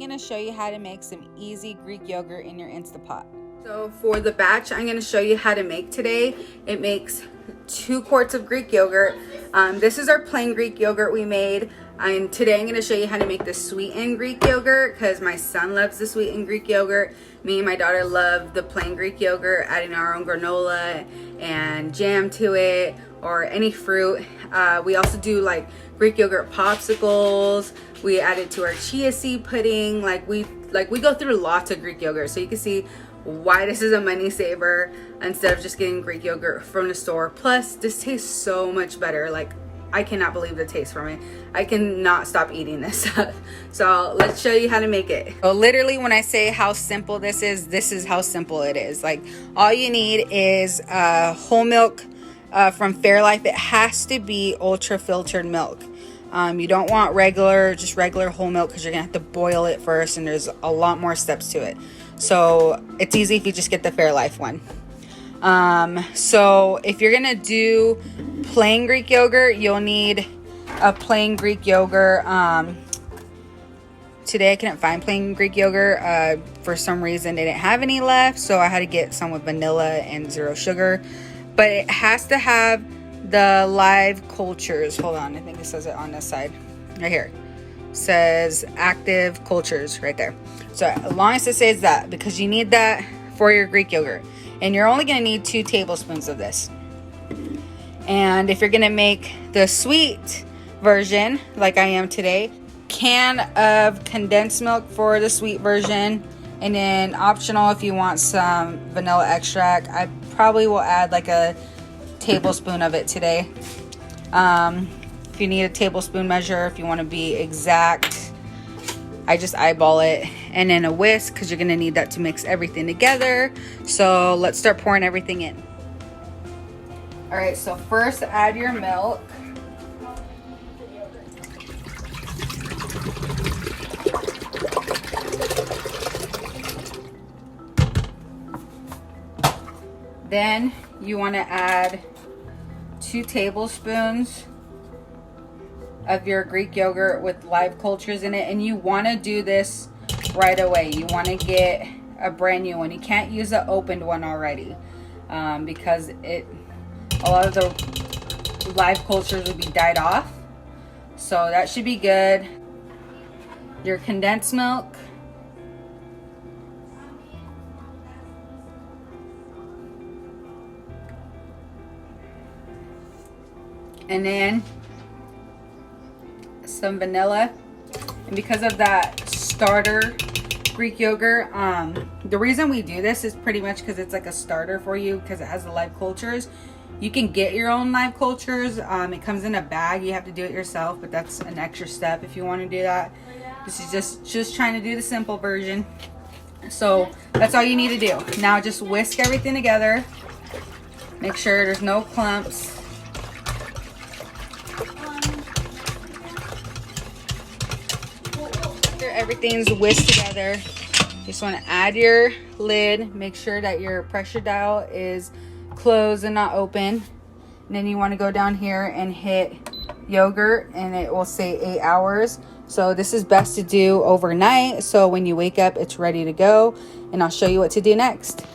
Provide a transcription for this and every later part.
going to show you how to make some easy Greek yogurt in your Instapot. So for the batch I'm going to show you how to make today, it makes 2 quarts of Greek yogurt. This is our plain Greek yogurt we made. And today I'm going to show you how to make the sweetened Greek yogurt because my son loves the sweetened Greek yogurt. Me and my daughter love the plain Greek yogurt, adding our own granola and jam to it or any fruit. We also do like Greek yogurt popsicles. We add it to our chia seed pudding. We go through lots of Greek yogurt, so you can see why this is a money saver instead of just getting Greek yogurt from the store. Plus, this tastes so much better. I cannot believe the taste from it. I cannot stop eating this stuff. So let's show you how to make it. So literally when I say how simple this is how simple it is. All you need is whole milk from Fairlife. It has to be ultra filtered milk. You don't want just regular whole milk because you're gonna have to boil it first and there's a lot more steps to it. So it's easy if you just get the Fairlife one. So if you're gonna do plain Greek yogurt, you'll need a plain Greek yogurt. Today I couldn't find plain Greek yogurt. For some reason they didn't have any left, so I had to get some with vanilla and 0 sugar. But it has to have the live cultures. Hold on, I think it says it on this side. Right here. It says active cultures right there. So as long as it says that, because you need that for your Greek yogurt. And you're only gonna need 2 tablespoons of this. And if you're gonna make the sweet version, like I am today, can of condensed milk for the sweet version. And then optional if you want some vanilla extract. I probably will add like a tablespoon of it today. If you need a tablespoon measure, if you want to be exact, I just eyeball it. And then a whisk because you're going to need that to mix everything together. So let's start pouring everything in. All right, so first add your milk. Then you want to add 2 tablespoons of your Greek yogurt with live cultures in it. And you want to do this right away. You want to get a brand new one. You can't use an opened one already because a lot of the live cultures will be dyed off. So that should be good. Your condensed milk. And then some vanilla. And because of that starter Greek yogurt, the reason we do this is pretty much because it's like a starter for you because it has the live cultures. You can get your own live cultures. It comes in a bag. You have to do it yourself, but that's an extra step if you want to do that. This is just trying to do the simple version. So that's all you need to do. Now just whisk everything together. Make sure there's no clumps. Everything's whisked together. You just want to add your lid. Make sure that your pressure dial is closed and not open. And then you want to go down here and hit yogurt, and it will say 8 hours. So this is best to do overnight, so when you wake up it's ready to go. And I'll show you what to do next.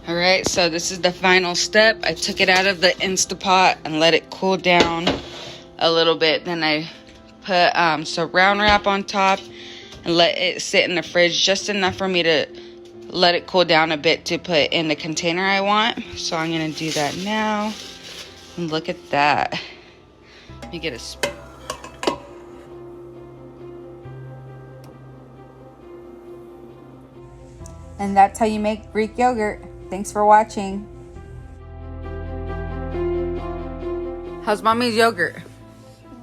All right, so this is the final step. I took it out of the Instapot and let it cool down a little bit. Then I put saran wrap on top and let it sit in the fridge just enough for me to let it cool down a bit to put in the container I want. So I'm gonna do that now. And look at that. Let me get a spoon. And that's how you make Greek yogurt. Thanks for watching. How's mommy's yogurt?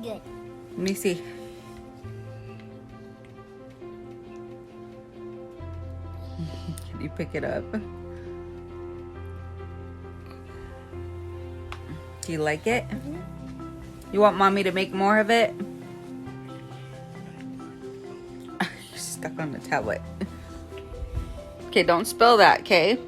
Good. Let me see. Can you pick it up? Do you like it? Mm-hmm. You want mommy to make more of it? You're stuck on the tablet. Okay, don't spill that, okay?